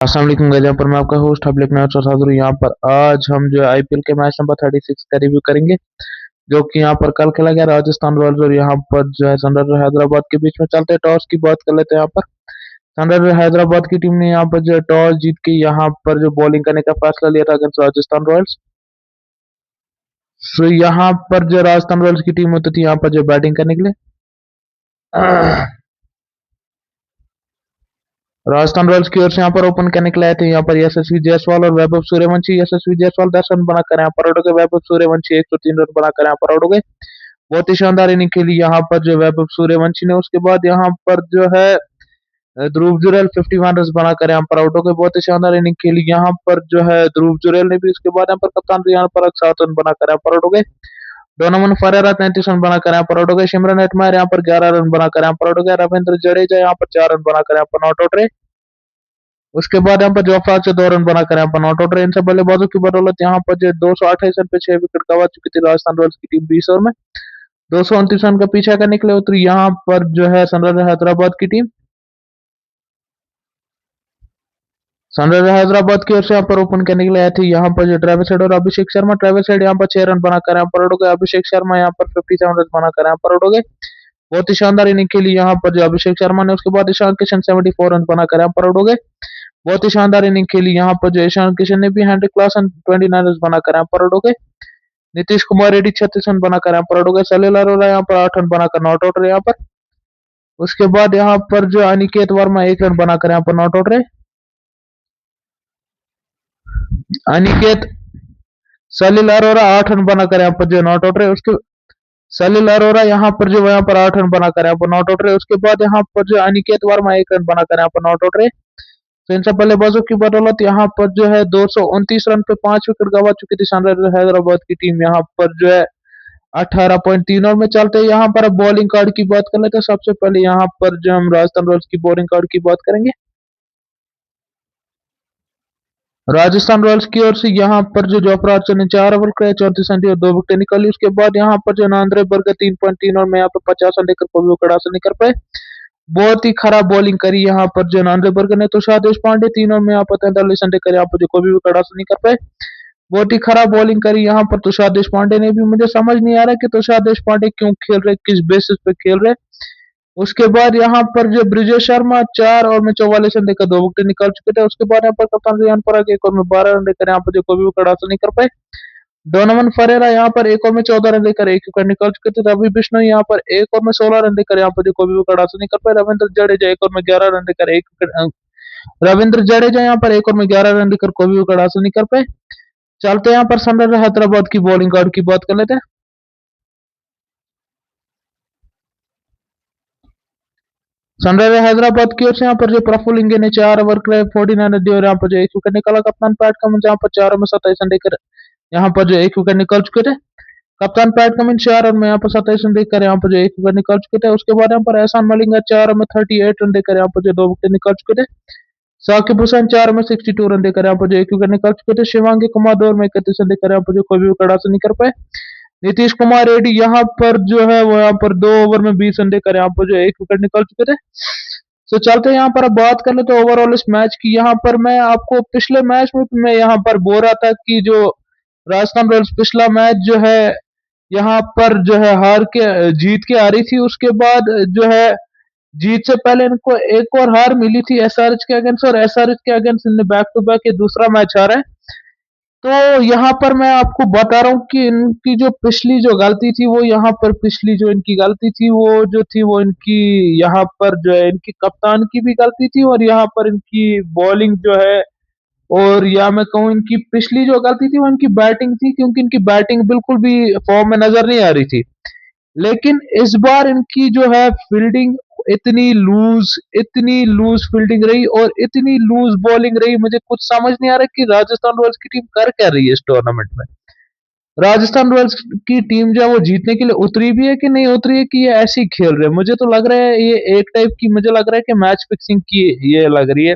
अस्सलाम वालेकुम गाइस, यहाँ पर मैं आपका होस्ट हबीब नाथ चौधरी। यहाँ पर आज हम जो आईपीएल के मैच नंबर 36 का रिव्यू करेंगे, जो कि यहाँ पर कल खेला गया राजस्थान रॉयल्स और यहाँ पर जो है सनराइजर हैदराबाद के बीच में। चलते हैं, टॉस की बात कर लेते हैं। यहाँ पर सनराइजर हैदराबाद की टीम ने यहाँ पर जो है टॉस जीत के यहाँ पर जो बॉलिंग करने का फैसला लिया था अगेंस्ट राजस्थान रॉयल्स। तो यहाँ पर जो राजस्थान रॉयल्स की टीम होती थी यहाँ पर जो बैटिंग करने के लिए राजस्थान रॉयल्स की ओर से यहाँ पर ओपन करने के लिए आए थे यहाँ पर यशस्वी जायसवाल और वैभव सूर्यवंशी। यशस्वी जायसवाल 10 रन बनाकर यहाँ पर आउट हो गए। वैभव सूर्यवंशी 103 रन बनाकर यहाँ पर आउट हो गए। बहुत ही शानदार इनिंग खेली यहाँ पर जो वैभव सूर्यवंशी ने। उसके बाद यहाँ पर जो है ध्रुव जुरैल 51 रन बनाकर यहाँ पर आउट हो गए। बहुत ही शानदार इनिंग खेली यहाँ पर जो है ध्रुव जुरैल ने भी। उसके बाद यहाँ पर कप्तान रियान पराग 7 रन बनाकर यहाँ पर आउट हो गए। डोनोवन फरेरा 33 रन बनाकर यहाँ पर आउट हो गए। सिमरन हेटमायर यहाँ पर 11 रन बनाकर यहाँ पर आउट हो गया। रविंद्र जडेजा यहाँ पर 4 रन बनाकर यहाँ पर नॉट आउट रहे। उसके बाद यहाँ पर जोफ्रा से 2 रन बनाकर यहाँ पर नॉट आउट रहे। इन सब बल्लेबाजों की बदौलत यहाँ पर जो 228 रन पे 6 विकेट गंवा चुकी थी राजस्थान रॉयल्स की टीम 20 ओवर में। 229 रन का पीछा करने के लिए उतरी यहाँ पर जो है सनराइजर हैदराबाद की टीम। सनराइजर हैदराबाद की ओर से यहाँ पर ओपन करने के लिए आए थे यहाँ पर जो ट्रेविस हेड और अभिषेक शर्मा। ट्रेविस हेड यहाँ पर 6 रन बनाकर यहाँ पर आउट हो गए। अभिषेक शर्मा यहाँ पर 57 रन बनाकर यहाँ पर आउट हो गए। बहुत ही शानदार इनिंग खेली यहाँ पर जो अभिषेक शर्मा ने। उसके बाद ईशान किशन 74 रन बनाकर यहाँ पर आउट हो गए। बहुत ही शानदार इनिंग खेली यहाँ पर जो ईशान किशन ने भी। हेनरी क्लासन 29 रन बनाकर यहाँ पर आउट हो गए। नीतीश कुमार रेड्डी 36 रन बनाकर यहाँ पर आउट हो गए। सलील अरोड़ा यहाँ पर 8 रन बनाकर नॉट आउट रहे यहाँ पर। उसके बाद यहाँ पर जो अनिकेत वर्मा 1 रन बनाकर यहाँ पर नॉट आउट रहे। अनिकेत सलील अरोड़ा 8 रन बनाकर यहाँ पर जो नॉट आउट रहे। उसके सलील अरोड़ा यहाँ पर जो 8 रन बनाकर यहाँ पर नॉट आउट रहे। उसके बाद यहाँ पर जो अनिकेत वर्मा 1 रन बनाकर यहाँ पर नॉट आउट रहे। तो इन सब बल्लेबाजों की बदौलत यहाँ पर जो है 229 रन पे 5 विकेट गंवा चुकी थी सनराइजर हैदराबाद की टीम। यहाँ पर जो है 18.3 ओवर में। चलते हैं यहाँ पर अब बॉलिंग कार्ड की बात कर लेते हैं। सबसे पहले यहाँ पर जो हम राजस्थान रॉयल्स की बॉलिंग कार्ड की बात करेंगे। राजस्थान रॉयल्स की ओर से यहाँ पर जो जोफ्रा आर्चर ने 4 ओवर करे, 34 रन और 2 विकेट निकाली। उसके बाद यहाँ पर जो नांद्रे बर्गर 3.3 ओवर में यहाँ पर 50 रन लेकर कोई विकेट हासिल नहीं कर पाए। बहुत ही खराब बॉलिंग करी यहाँ पर जो नांद्रे बर्गर ने। तुषार देशपांडे 3 ओवर में यहाँ पर 43 रन लेकर यहाँ पर जो कोई भी विकेट हासिल नहीं कर पाए। बहुत ही खराब बॉलिंग करी यहाँ पर तुषार देशपांडे ने भी। मुझे समझ नहीं आ रहा कि तुषार देशपांडे क्यों खेल रहे, किस बेसिस पे खेल रहे। उसके बाद यहाँ पर जो ब्रिजेश शर्मा 4 ओवर में 44 रन देकर 2 विकेट निकाल चुके थे। उसके बाद यहाँ पर कप्तान रियान पराग 1 ओवर में 12 रन देकर यहाँ पर जो कोई भी विकेट हासिल नहीं कर पाए। डोनोवन फरेरा यहाँ पर 1 ओवर में 14 रन देकर 1 विकेट निकाल चुके थे। रवि बिश्नोई यहाँ पर 1 ओवर में 16 रन देकर यहाँ पर जो कोई भी विकेट हासिल नहीं कर पाए। रविंद्र जडेजा 1 ओवर में 11 रन देकर 1 विकेट रविंद्र जडेजा यहाँ पर 1 ओवर में 11 रन देकर कोई भी विकेट हासिल नहीं कर पाए। चलते यहाँ पर सनराइजर हैदराबाद की बॉलिंग कार्ड की बात कर लेते हैं। सनराइजर हैदराबाद की ओर से यहाँ पर जो प्रफुल्ल इंगे ने 4 ओवर करे, 49 रन दिए और यहाँ पर जो 1 विकेट निकाला। कप्तान पैट कमिंस यहाँ पर 4 ओवर में 27 रन देकर यहाँ पर जो 1 विकेट निकाल चुके थे। कप्तान पैट कमिंस 4 ओवर में यहाँ पर 27 रन देकर यहाँ पर जो 1 विकेट निकाल चुके थे। उसके बाद यहाँ पर एहसान मलिंगा 4 ओवर में 38 रन देकर यहाँ पर जो 2 विकेट निकाल चुके थे। साकिब हुसैन 4 में 62 रन देकर यहाँ पर जो 1 विकेट निकाल चुके थे। शिवांगी कुमार 2 में 31 रन देकर यहाँ पर जो कोई भी विकेट हासिल नहीं कर पाए। नीतीश कुमार रेड्डी यहाँ पर जो है वो यहाँ पर 2 ओवर में 20 रन देकर यहाँ पर जो 1 विकेट निकाल चुके थे। तो चलते हैं यहाँ पर अब बात कर ले तो ओवरऑल इस मैच की। यहाँ पर मैं आपको पिछले मैच में मैं यहाँ पर बोल रहा था कि जो राजस्थान रॉयल्स पिछला मैच जो है यहाँ पर जो है हार के जीत के आ रही थी। उसके बाद जो है जीत से पहले इनको एक और हार मिली थी एसआरएच के अगेंस्ट, और एसआरएच के अगेंस्ट इन्हें बैक टू बैक ये दूसरा मैच हारा है। तो यहाँ पर मैं आपको बता रहा हूँ कि इनकी जो पिछली जो गलती थी वो यहाँ पर पिछली जो इनकी गलती थी वो जो थी वो इनकी यहाँ पर जो है इनकी कप्तान की भी गलती थी, और यहाँ पर इनकी बॉलिंग जो है, और या मैं कहूँ इनकी पिछली जो गलती थी वो इनकी बैटिंग थी, क्योंकि इनकी बैटिंग बिल्कुल भी फॉर्म में नजर नहीं आ रही थी। लेकिन इस बार इनकी जो है फील्डिंग इतनी लूज फील्डिंग रही और इतनी लूज बॉलिंग रही, मुझे कुछ समझ नहीं आ रहा कि राजस्थान रॉयल्स की टीम कर क्या रही है इस टूर्नामेंट में। राजस्थान रॉयल्स की टीम जो है वो जीतने के लिए उतरी भी है कि नहीं उतरी है, कि ये ऐसे ही खेल रहे हैं। मुझे तो लग रहा है ये एक टाइप की, मुझे लग रहा है कि मैच फिक्सिंग की ये लग रही है,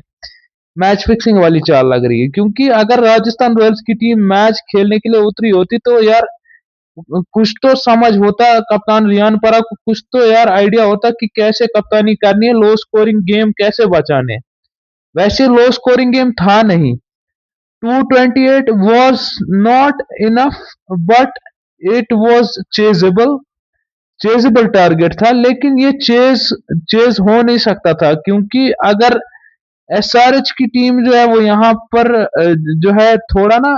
मैच फिक्सिंग वाली चाल लग रही है। क्योंकि अगर राजस्थान रॉयल्स की टीम मैच खेलने के लिए उतरी होती तो यार कुछ तो समझ होता, कप्तान रियान पराग को कुछ तो यार आइडिया होता कि कैसे कप्तानी करनी है, लो स्कोरिंग गेम कैसे बचाने हैं। वैसे लो स्कोरिंग गेम था नहीं। 228 was not enough, but it was chasable target था, लेकिन ये चेज हो नहीं सकता था, क्योंकि अगर एसआरएच की टीम जो है वो यहाँ पर जो है थोड़ा ना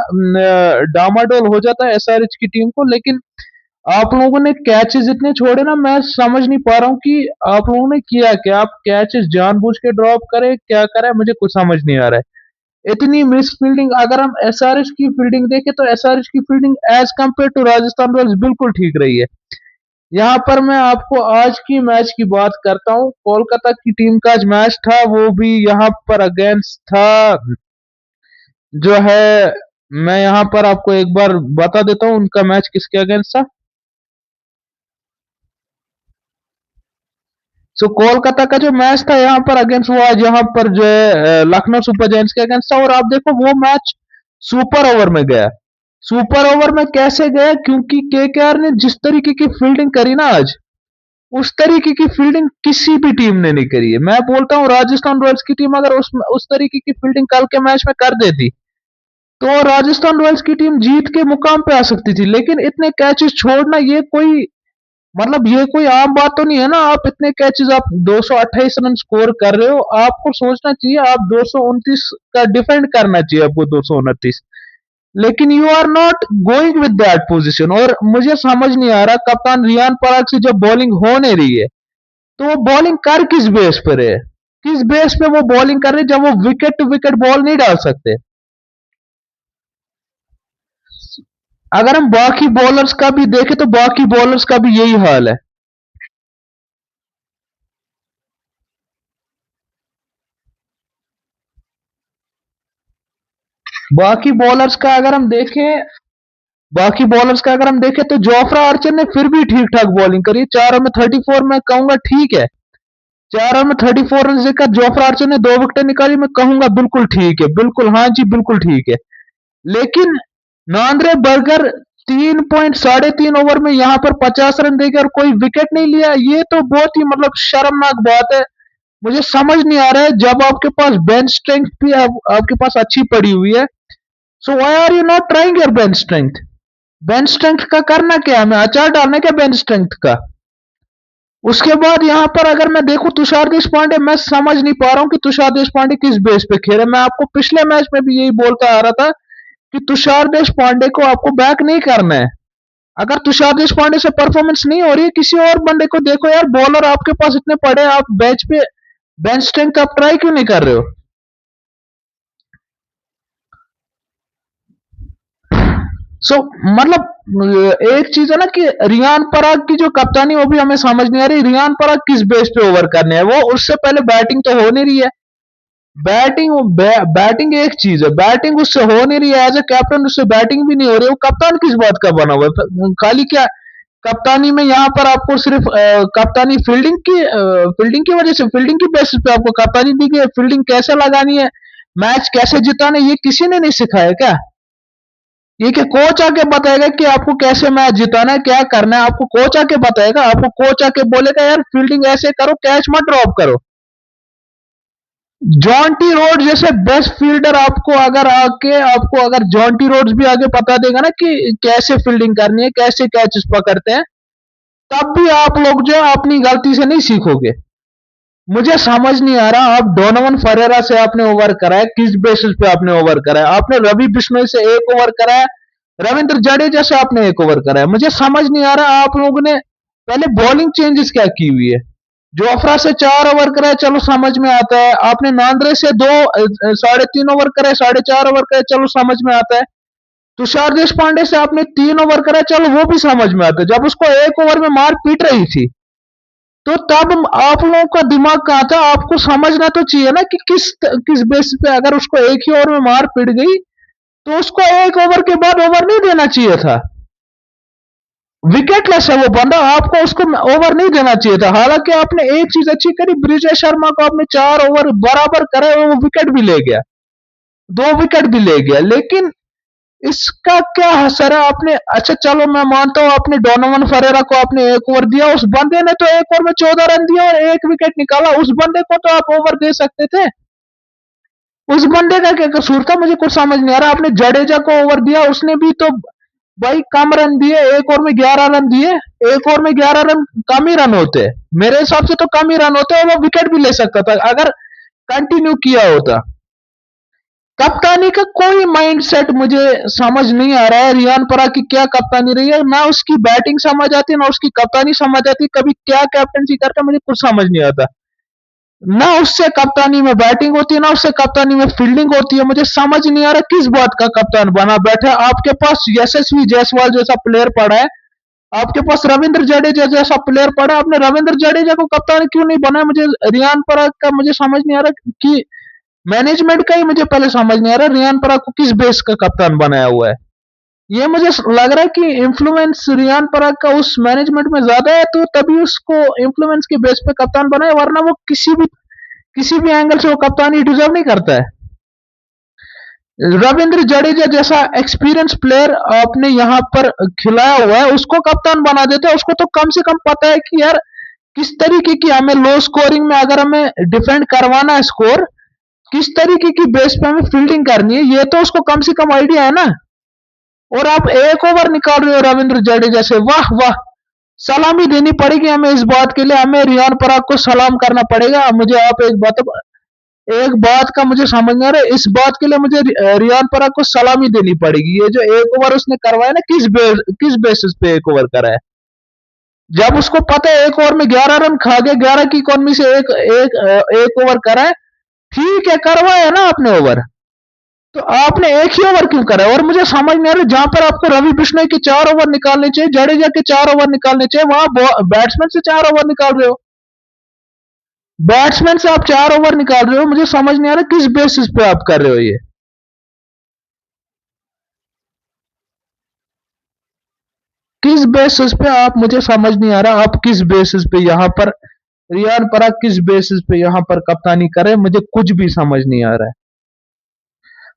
डामाडोल हो जाता है एसआरएच की टीम को। लेकिन आप लोगों ने कैचेस इतने छोड़े ना, मैं समझ नहीं पा रहा हूँ कि आप लोगों ने किया क्या। आप कैचेस जानबूझ के ड्रॉप करे, क्या करे, मुझे कुछ समझ नहीं आ रहा है। इतनी मिस फील्डिंग, अगर हम एसआरएच की फील्डिंग देखें तो एसआरएच की fielding as compare to Rajasthan Royals बिल्कुल ठीक रही है। यहाँ पर मैं आपको आज की मैच की बात करता हूँ। कोलकाता की टीम का आज मैच था, वो भी यहाँ पर अगेंस्ट था जो है, मैं यहाँ पर आपको एक बार बता देता हूँ उनका मैच किसके अगेंस्ट था। सो कोलकाता का जो मैच था यहाँ पर अगेंस्ट, वो आज यहाँ पर जो है लखनऊ सुपर जायंट्स के अगेंस्ट था। और आप देखो वो मैच सुपर ओवर में गया। सुपर ओवर में कैसे गया, क्योंकि केकेआर ने जिस तरीके की फील्डिंग करी ना आज, उस तरीके की फील्डिंग किसी भी टीम ने नहीं करी है। मैं बोलता हूँ राजस्थान रॉयल्स की टीम अगर उस तरीके की फील्डिंग कल के मैच में कर देती, तो राजस्थान रॉयल्स की टीम जीत के मुकाम पे आ सकती थी। लेकिन इतने कैचेस छोड़ना, ये कोई मतलब ये कोई आम बात तो नहीं है ना। आप इतने कैचेस, आप 228 रन स्कोर कर रहे हो, आपको सोचना चाहिए आप 229 का डिफेंड करना चाहिए आपको, 229। लेकिन you are not going with that position. और मुझे समझ नहीं आ रहा, कप्तान रियान पराग से जब बॉलिंग हो नहीं रही है, तो वो बॉलिंग कर किस बेस पर है, किस बेस पे वो बॉलिंग कर रहे हैं, जब वो विकेट टू विकेट बॉल नहीं डाल सकते। अगर हम बाकी बॉलर्स का भी देखें तो बाकी बॉलर्स का भी यही हाल है। बाकी बॉलर्स का अगर हम देखें बाकी बॉलर्स का अगर हम देखें तो जोफ्रा आर्चर ने फिर भी ठीक ठाक बॉलिंग करी। 4 में 34, मैं कहूंगा ठीक है। 4 में 34 रन देकर जोफ्रा आर्चर ने 2 विकेट निकाली, मैं कहूंगा बिल्कुल ठीक है, बिल्कुल, हाँ जी, बिल्कुल ठीक है। लेकिन नांद्रे बर्गर 3.3 ओवर में यहाँ पर 50 रन देकर और कोई विकेट नहीं लिया, ये तो बहुत ही मतलब शर्मनाक बात है। मुझे समझ नहीं आ रहा है, जब आपके पास बेंच स्ट्रेंथ भी आपके पास अच्छी पड़ी हुई है, so why are you not trying your bench strength. Bench strength का करना क्या है, हमें अचार डालना क्या बेंच स्ट्रेंथ का। उसके बाद यहाँ पर अगर मैं देखूं तुषार देश पांडे, मैं समझ नहीं पा रहा हूँ कि तुषार देश पांडे किस बेस पे खेले। मैं आपको पिछले मैच में भी यही बोलता आ रहा था कि तुषार देश पांडे को आपको बैक नहीं करना है। अगर तुषार देश पांडे से परफॉर्मेंस नहीं हो रही है, किसी और बंदे को देखो यार। बॉलर आपके पास इतने पड़े, आप बेंच पे बेंच स्ट्रेंथ आप ट्राई क्यों नहीं कर रहे हो। सो मतलब एक चीज है ना कि रियान पराग की जो कप्तानी, वो भी हमें समझ नहीं आ रही। रियान पराग किस बेस पे ओवर करने हैं, वो उससे पहले बैटिंग तो हो नहीं रही है। बैटिंग एक चीज है, बैटिंग उससे हो नहीं रही है। एज ए कैप्टन उससे बैटिंग भी नहीं हो रही है। वो कप्तान किस बात का बना हुआ है, खाली क्या कप्तानी में यहाँ पर आपको सिर्फ कप्तानी फील्डिंग की वजह से, फील्डिंग की बेसिस पे आपको कप्तानी दी गई है। फील्डिंग कैसे लगानी है, मैच कैसे जिताना है, ये किसी ने नहीं सिखाया क्या। ये क्या कोच आके बताएगा कि आपको कैसे मैच जिताना है, क्या करना है, आपको कोच आके बताएगा। आपको कोच आके बोलेगा यार फील्डिंग ऐसे करो, कैच मत ड्रॉप करो। जॉन्टी रोड जैसे बेस्ट फील्डर आपको अगर जॉन्टी रोड्स भी आगे बता देगा ना कि कैसे फील्डिंग करनी है, कैसे कैचेस पकड़ते हैं, तब भी आप लोग जो है अपनी गलती से नहीं सीखोगे। मुझे समझ नहीं आ रहा, आप डोनोवन फरेरा से आपने ओवर कराया, किस बेसिस पे आपने ओवर कराया। आपने रवि बिश्नोई से एक ओवर कराया, रविंद्र जडेजा से आपने एक ओवर कराया। मुझे समझ नहीं आ रहा आप लोगों ने पहले बॉलिंग चेंजेस क्या की हुई है। जोफ्रा से 4 ओवर कराए, चलो समझ में आता है। आपने नांद्रे से 3.5 ओवर कराए, 4.5 ओवर कराए, चलो समझ में आता है। तुषार देश पांडे से आपने 3 ओवर कराए, चलो वो भी समझ में आता है। जब उसको एक ओवर में मार पीट रही थी, तो तब आप लोगों का दिमाग कहाँ था। आपको समझना तो चाहिए ना कि किस किस बेस पे, अगर उसको एक ही ओवर में मार पीट गई, तो उसको एक ओवर के बाद ओवर नहीं देना चाहिए था। विकेटलेस है वो बंदा, आपको उसको ओवर नहीं देना चाहिए था। हालांकि आपने एक चीज अच्छी करी, ब्रिजेश शर्मा को आपने 4 ओवर बराबर करे, वो विकेट भी ले गया, 2 विकेट भी ले गया। लेकिन इसका क्या असर है आपने। अच्छा चलो मैं मानता हूँ, आपने डोनोवन फरेरा को आपने एक ओवर दिया, उस बंदे ने तो एक ओवर में 14 रन दिया और एक विकेट निकाला। उस बंदे को तो आप ओवर दे सकते थे। उस बंदे का क्या कसूर था, मुझे कुछ समझ नहीं आ रहा। आपने जडेजा को ओवर दिया, उसने भी तो भाई कम रन दिए, एक ओवर में 11 रन दिए। एक ओवर में 11 रन कम ही रन होते, मेरे हिसाब से तो कम ही रन होते, और वो विकेट भी ले सकता था अगर कंटिन्यू किया होता। कप्तानी का कोई माइंडसेट मुझे समझ नहीं आ रहा है। रियान पराग की क्या कप्तानी रही है, ना उसकी बैटिंग समझ आती, ना उसकी कप्तानी समझ आती, कभी क्या कैप्टनसी करता मुझे कुछ समझ नहीं आता। ना उससे कप्तानी में बैटिंग होती है, ना उससे कप्तानी में फील्डिंग होती है। मुझे समझ नहीं आ रहा किस बात का कप्तान बना बैठा है। आपके पास यशस्वी जायसवाल जैसा प्लेयर पड़ा है, आपके पास रविंद्र जडेजा जैसा प्लेयर पड़ा है, आपने रविंद्र जडेजा को कप्तान क्यों नहीं बनाया? मुझे रियान पराग का मुझे समझ नहीं आ रहा कि मैनेजमेंट का ही मुझे पहले समझ नहीं आ रहा रियान पराग को किस बेस का कप्तान बनाया हुआ है। ये मुझे लग रहा है कि इन्फ्लुएंस रियान पराग का उस मैनेजमेंट में ज्यादा है, तो तभी उसको इन्फ्लुएंस के बेस पे कप्तान बनाया, वरना वो किसी भी एंगल से वो कप्तानी डिजर्व नहीं करता है। रविंद्र जडेजा जैसा एक्सपीरियंस प्लेयर आपने यहाँ पर खिलाया हुआ है, उसको कप्तान बना देते हैं। उसको तो कम से कम पता है कि यार किस तरीके की हमें लो स्कोरिंग में अगर हमें डिफेंड करवाना है स्कोर, किस तरीके की बेस पे हमें फील्डिंग करनी है, ये तो उसको कम से कम आइडिया है ना। और आप एक ओवर निकाल रहे हो रविंद्र जडेजा से, वाह वाह। सलामी देनी पड़ेगी हमें इस बात के लिए, हमें रियान पराग को सलाम करना पड़ेगा। मुझे आप एक बात का मुझे समझ नहीं आ रहा है, इस बात के लिए मुझे रियान पराग को सलामी देनी पड़ेगी। ये जो एक ओवर उसने करवाया ना, किस बेसिस पे एक ओवर करा है? जब उसको पता है एक ओवर में 11 रन खा गया, 11 की इकोनॉमी से एक ओवर करा है, ठीक है करवाया ना आपने ओवर, तो आपने एक ही ओवर क्यों करा? और मुझे समझ नहीं आ रहा, जहां पर आपको रवि बिश्नोई के 4 ओवर निकालने चाहिए, जडेजा के 4 ओवर निकालने चाहिए, वहां बैट्समैन से 4 ओवर निकाल रहे हो। बैट्समैन से आप 4 ओवर निकाल रहे हो, मुझे समझ नहीं आ रहा किस बेसिस पे आप कर रहे हो ये। किस बेसिस पे आप, मुझे समझ नहीं आ रहा आप किस बेसिस पे यहाँ पर रियान पराग किस बेसिस पे यहाँ पर कप्तानी करे, मुझे कुछ भी समझ नहीं आ रहा है।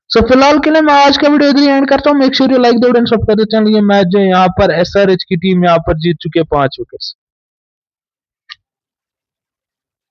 सो फिलहाल के लिए मैं आज का वीडियो इधर एंड करता हूँ। Make sure you like the video and subscribe the channel. ये मैच जो यहाँ पर एसआरएच की टीम यहाँ पर जीत चुके 5 विकेट।